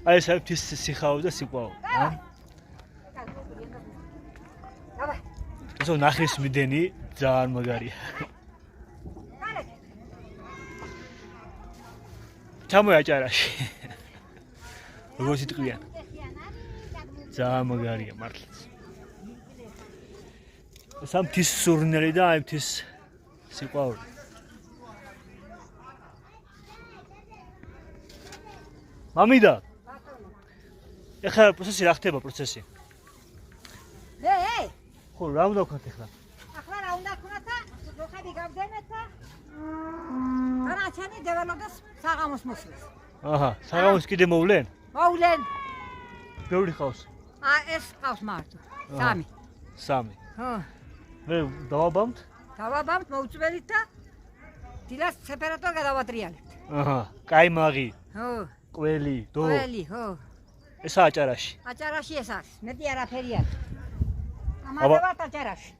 აი ეს არის სიხაო და სიყვაო. ესო ნახის მიდენი ძალიან მაგარია. ჩამოი აჭარაში. როგორც იტყვიან. ძალიან მაგარია მართლაც. ეს ამ თის სურნელი და აი თის სიყვარული. მამიდა. ეხლა პროცესი რა ხდება პროცესი? ხო, რა უნდა ვქნათ ეხლა? ახლა რა უნდა ვქნათ და როხები გავდენეთ და განაჩენი დეველოდოს საღამოს მოსვლის. აჰა, საღამოს კიდე მოვლენ? მოვლენ. ბევრი ხავს? ეს ყავს მარტო. 3. 3. ხო. მე დავაბამთ? დავაბამთ მოუწველით და დილას ტემპერატურა გადავატრიალებთ. აჰა, კაიმაღი. ხო. ყველი, დო. ყველი, ხო. ესა აჭარაში. აჭარაში ეს არის. მეტი არაფერი არის. ამაზე ვარ აჭარაში.